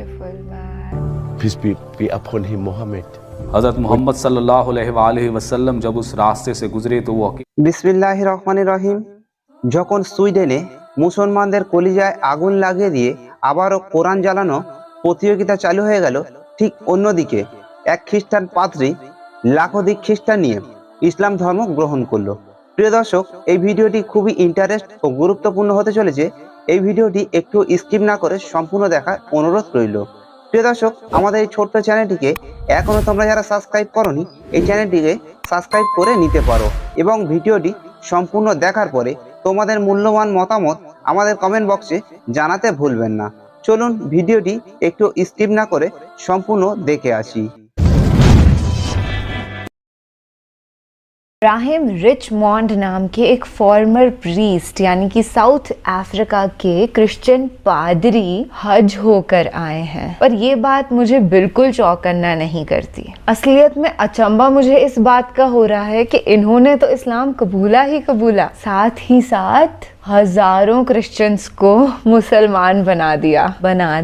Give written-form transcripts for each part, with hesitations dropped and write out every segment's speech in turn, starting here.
beautiful man. Peace be upon him, Muhammad. हज़रत मोहम्मद सल्लल्लाहु अलैहि वसल्लम जब उस रास्ते से गुजरे तो वो বিসমিল্লাহির রহমানির রহিম। যখন সুইডেনে মুসলমানদের কলিজায় আগুন লাগিয়ে দিয়ে আবারও কোরআন জ্বালানো প্রতিযোগিতা চালু হয়ে গেল, ঠিক অন্যদিকে এক খ্রিস্টান পাদ্রী লাখোদিক খ্রিস্টান নিয়ে ইসলাম ধর্ম গ্রহণ করলো। প্রিয় দর্শক, এই ভিডিওটি খুবই ইন্টারেস্ট ও গুরুত্বপূর্ণ হতে চলেছে। এই ভিডিওটি একটু স্কিপ না করে সম্পূর্ণ দেখার অনুরোধ রইল। প্রিয় দর্শক, আমাদের এই ছোট্ট চ্যানেলটিকে এখনো তোমরা যারা সাবস্ক্রাইব করোনি, এই চ্যানেলটিকে সাবস্ক্রাইব করে নিতে পারো এবং ভিডিওটি সম্পূর্ণ দেখার পরে তোমাদের মূল্যবান মতামত আমাদের কমেন্ট বক্সে জানাতে ভুলবেন না। চলুন ভিডিওটি একটু স্কিপ না করে সম্পূর্ণ দেখে আসি। राहिम रिचमॉन्ड नाम के एक फॉर्मर प्रीस्ट यानी कि साउथ अफ्रीका के क्रिश्चियन पादरी हज होकर आए हैं, पर ये बात मुझे बिल्कुल चौंकना नहीं करती। असलियत में अचंभा मुझे इस बात का हो रहा है कि इन्होंने तो इस्लाम कबूला ही कबूला, साथ ही साथ हजारों क्रिश्चियंस को मुसलमान बना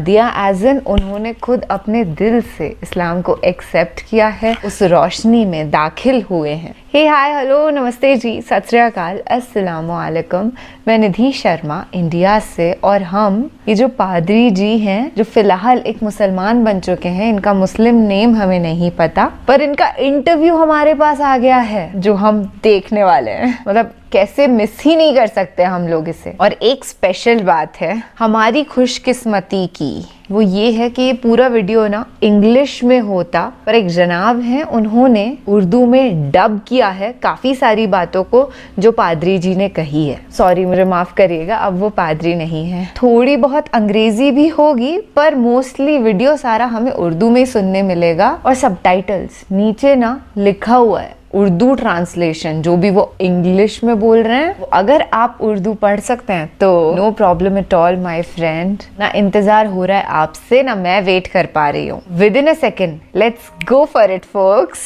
दिया एज एन उन्होंने खुद अपने दिल से इस्लाम को एक्सेप्ट किया है, उस रोशनी में दाखिल हुए हैं। हे हाय हेलो नमस्ते जी, सत श्री अकाल, अस्सलामु अलैकुम। मैं निधि शर्मा इंडिया से, और हम ये जो पादरी जी हैं जो फिलहाल एक मुसलमान बन चुके हैं, इनका मुस्लिम नेम हमें नहीं पता, पर इनका इंटरव्यू हमारे पास आ गया है जो हम देखने वाले हैं। मतलब कैसे मिस ही नहीं कर सकते हम लोग इसे। और एक स्पेशल बात है हमारी खुशकिस्मती की, वो ये है कि ये पूरा वीडियो ना इंग्लिश में होता, पर एक जनाब हैं उन्होंने उर्दू में डब किया है काफ़ी सारी बातों को जो पादरी जी ने कही है। सॉरी, मुझे माफ़ करिएगा, अब वो पादरी नहीं है। थोड़ी बहुत अंग्रेज़ी भी होगी, पर मोस्टली वीडियो सारा हमें उर्दू में ही सुनने मिलेगा, और सबटाइटल्स नीचे ना लिखा हुआ है उर्दू ट्रांसलेशन, जो भी वो इंग्लिश में बोल रहे हैं। अगर आप उर्दू पढ़ सकते हैं तो no problem at all my friend. ना इंतजार हो रहा है आपसे, ना मैं वेट कर पा रही हूँ। With in a second let's go for it focus.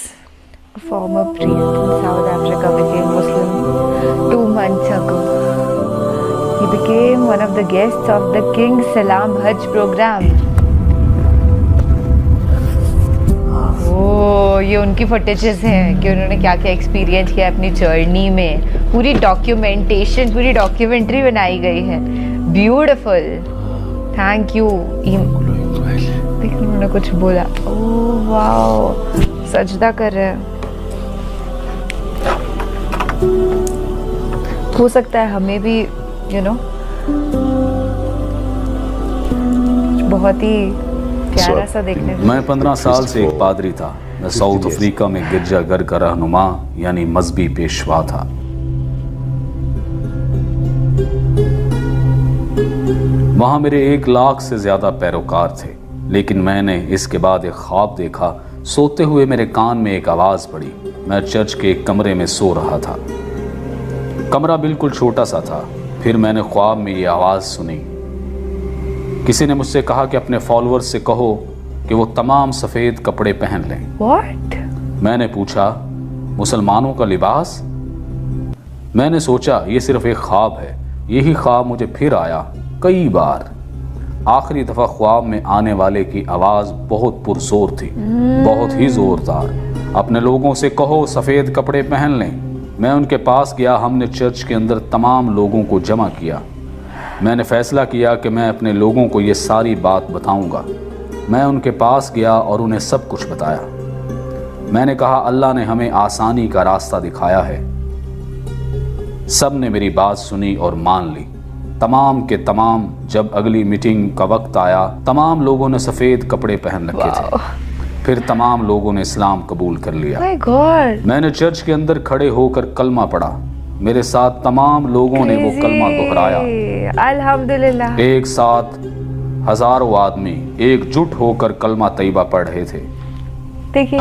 Farmer priest in South Africa became Muslim 2 months ago. He became one of the guests of the King Salam Hajj program. ये उनकी footages हैं कि उन्होंने क्या क्या experience किया अपनी journey में। पूरी डॉक्यूमेंटेशन, पूरी डॉक्यूमेंट्री बनाई गई है। Beautiful, thank you. देखिए उन्होंने कुछ बोला, ओह वाओ, सजदा कर रहे हैं। हो सकता है हमें भी बहुत ही प्यारा सा देखने को। मैं 15 साल से एक पादरी था। मैं साउथ अफ्रीका में गिरजाघर का रहनुमा यानी मजहबी पेशवा था। वहां मेरे 1 लाख से ज्यादा पैरोकार थे, लेकिन मैंने इसके बाद एक ख्वाब देखा। सोते हुए मेरे कान में एक आवाज पड़ी। मैं चर्च के एक कमरे में सो रहा था। कमरा बिल्कुल छोटा सा था। फिर मैंने ख्वाब में ये आवाज सुनी। किसी ने मुझसे कहा कि अपने फॉलोअर्स से कहो कि वो तमाम सफ़ेद कपड़े पहन लें। What? मैंने पूछा, मुसलमानों का लिबास? मैंने सोचा ये सिर्फ एक ख्वाब है। यही ख्वाब मुझे फिर आया कई बार। आखिरी दफ़ा ख्वाब में आने वाले की आवाज़ बहुत पुरजोर थी, बहुत ही ज़ोरदार। अपने लोगों से कहो सफ़ेद कपड़े पहन लें। मैं उनके पास गया। हमने चर्च के अंदर तमाम लोगों को जमा किया। मैंने फ़ैसला किया कि मैं अपने लोगों को ये सारी बात बताऊंगा। मैं उनके पास गया और उन्हें सब कुछ बताया। मैंने कहा, अल्लाह ने हमें आसानी का रास्ता दिखाया है। सब ने मेरी बात सुनी और मान ली। तमाम के तमाम। जब अगली मीटिंग का वक्त आया, तमाम लोगों ने सफ़ेद कपड़े पहन रखे थे। फिर तमाम लोगों ने इस्लाम कबूल कर लिया। My God. मैंने चर्च के अंदर खड़े होकर कलमा पढ़ा। मेरे साथ तमाम लोगों ने वो कलमा दोहराया। अल्हम्दुलिल्लाह। एक साथ हजारों आदमी एकजुट होकर कलमा तैयबा पढ़ रहे थे। देखिए,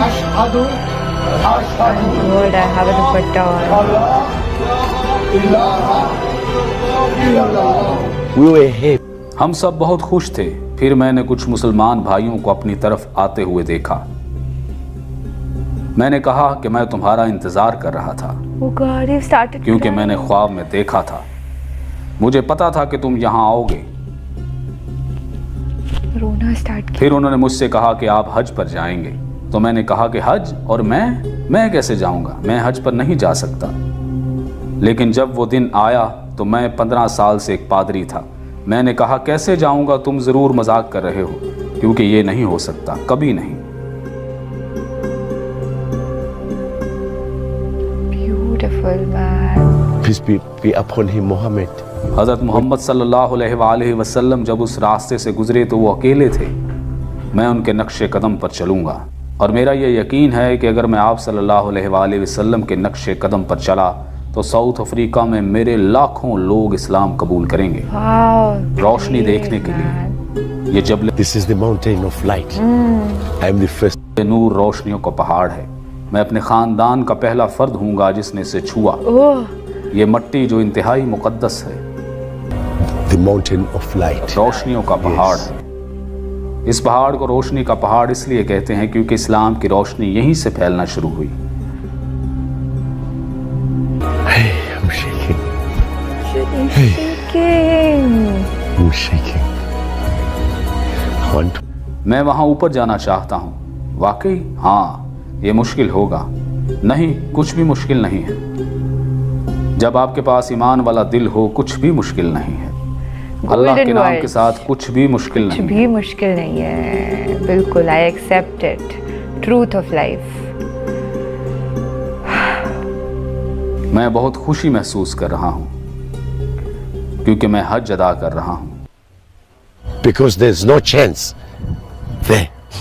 हम सब बहुत खुश थे। फिर मैंने कुछ मुसलमान भाइयों को अपनी तरफ आते हुए देखा। मैंने कहा कि मैं तुम्हारा इंतजार कर रहा था, क्योंकि मैंने ख्वाब में देखा था। मुझे पता था कि तुम यहाँ आओगे। रोना स्टार्ट किया। फिर उन्होंने मुझसे कहा कि आप हज पर जाएंगे। तो मैंने कहा कि हज और मैं कैसे जाऊंगा, मैं हज पर नहीं जा सकता। लेकिन जब वो दिन आया तो मैं 15 साल से एक पादरी था। मैंने कहा कैसे जाऊंगा, तुम ज़रूर मजाक कर रहे हो, क्योंकि ये नहीं हो सकता, कभी नहीं। Beautiful man. Peace be upon him, Muhammad. हज़रत मोहम्मद सल्लल्लाहु अलैहि वसल्लम जब उस रास्ते से गुजरे तो वो अकेले थे। मैं उनके नक्शे कदम पर चलूँगा, और मेरा ये यकीन है कि अगर मैं आप सल्लल्लाहु अलैहि वसल्लम के नक्शे कदम पर चला तो साउथ अफ्रीका में मेरे लाखों लोग इस्लाम कबूल करेंगे। Wow, रोशनी great देखने के man. लिए। ये जबल This is the mountain of light. I am the first. नूर रोशनियों का पहाड़ है। मैं अपने ख़ानदान का पहला फ़र्द हूँगा जिसने इसे छुआ। Oh, ये मट्टी जो इंतहाई मुक़द्दस है, The mountain of light. रोशनियों का पहाड़ है। इस पहाड़ को रोशनी का पहाड़ इसलिए कहते हैं क्योंकि इस्लाम की रोशनी यहीं से फैलना शुरू हुई। Hey, I'm shaking. shaking. I'm shaking. I want to. मैं वहाँ ऊपर जाना चाहता हूँ। वाकई हाँ, ये मुश्किल होगा। नहीं, कुछ भी मुश्किल नहीं है। जब आपके पास ईमान वाला दिल हो, कुछ भी मुश्किल नहीं है। अल्लाह के नाम के साथ कुछ भी मुश्किल कुछ नहीं भी मुश्किल नहीं है। बिल्कुल, I accept it, truth of life. मैं बहुत खुशी महसूस कर रहा हूँ क्योंकि मैं हज अदा कर रहा हूँ। Because there's no chance. There.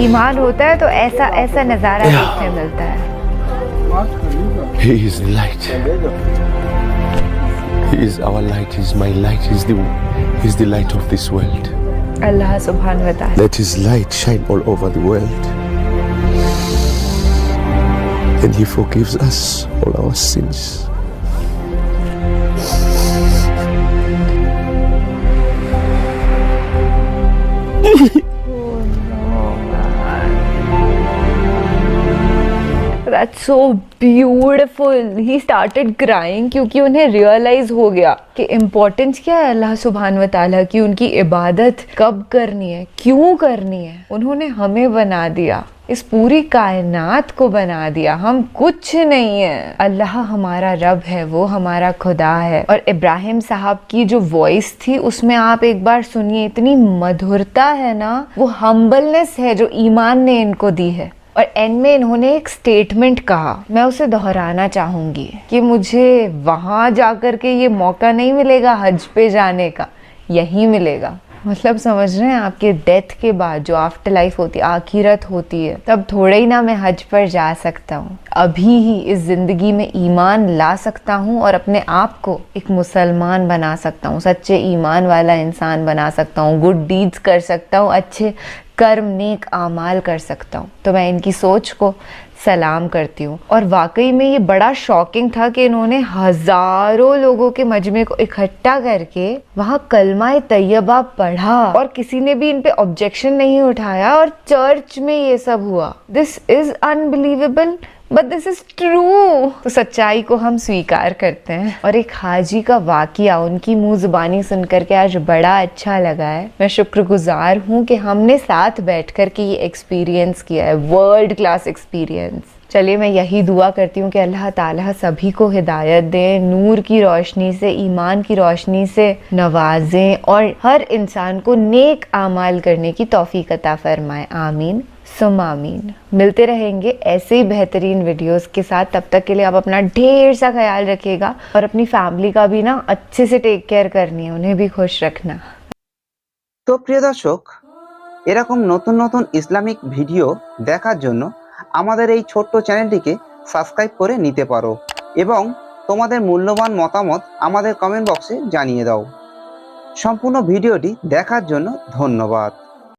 ईमान होता है तो ऐसा ऐसा नजारा देखने मिलता है। He is the light. He is our light. He is my light. He is the light of this world. अल्लाह सुब्हान व तआला। Let his light shine all over the world. And he forgives us all our sins. That's so beautiful. He started crying क्योंकि उन्हें realise हो गया कि importance क्या है अल्लाह सुब्हान व तआला की, उनकी इबादत कब करनी है, क्यों करनी है। उन्होंने हमें बना दिया, इस पूरी कायनात को बना दिया, हम कुछ नहीं है। अल्लाह हमारा रब है, वो हमारा खुदा है। और इब्राहिम साहब की जो वॉइस थी उसमें आप एक बार सुनिए, इतनी मधुरता है ना, वो हम्बलनेस है जो ईमान ने इनको दी है। और एंड में इन्होंने एक स्टेटमेंट कहा, मैं उसे दोहराना चाहूंगी कि मुझे वहां जाकर के ये मौका नहीं मिलेगा हज पे जाने का, यही मिलेगा। मतलब समझ रहे हैं, आपके डेथ के बाद जो आफ्टर लाइफ होती है, आखिरत होती है, तब थोड़े ही ना मैं हज पर जा सकता हूँ, अभी ही इस जिंदगी में ईमान ला सकता हूँ और अपने आप को एक मुसलमान बना सकता हूँ, सच्चे ईमान वाला इंसान बना सकता हूँ, गुड डीड्स कर सकता हूँ, अच्छे कर्म नेक आमाल कर सकता हूँ। तो मैं इनकी सोच को सलाम करती हूँ। और वाकई में ये बड़ा शॉकिंग था कि इन्होंने हजारों लोगों के मजमे को इकट्ठा करके वहाँ कलमा तैयबा पढ़ा और किसी ने भी इन पे ऑब्जेक्शन नहीं उठाया और चर्च में ये सब हुआ। This is unbelievable but this is true. तो सच्चाई को हम स्वीकार करते हैं। और एक हाजी का वाकिया उनकी मुंह जुबानी सुन करके आज बड़ा अच्छा लगा है। मैं शुक्रगुजार हूँ कि हमने साथ बैठ कर के ये एक्सपीरियंस किया है, वर्ल्ड क्लास एक्सपीरियंस। चलिए मैं यही दुआ करती हूँ कि अल्लाह ताला सभी को हिदायत दे, नूर की रोशनी से, ईमान की रोशनी से नवाजें और हर इंसान को नेक आमाल करने की तौफीक अता फरमाए। आमीन सुम आमीन। मिलते रहेंगे ऐसे ही बेहतरीन वीडियोस के साथ। तब तक के लिए आप अपना ढेर सा ख्याल रखिएगा और अपनी फैमिली का भी ना अच्छे से टेक केयर करनी है, उन्हें भी खुश रखना। তো প্রিয় দর্শক, এরকম নতুন নতুন ইসলামিক ভিডিও দেখার জন্য আমাদের এই ছোট্ট চ্যানেলটিকে সাবস্ক্রাইব করে নিতে পারো এবং তোমাদের মূল্যবান মতামত আমাদের কমেন্ট বক্সে জানিয়ে দাও। সম্পূর্ণ ভিডিওটি দেখার জন্য ধন্যবাদ।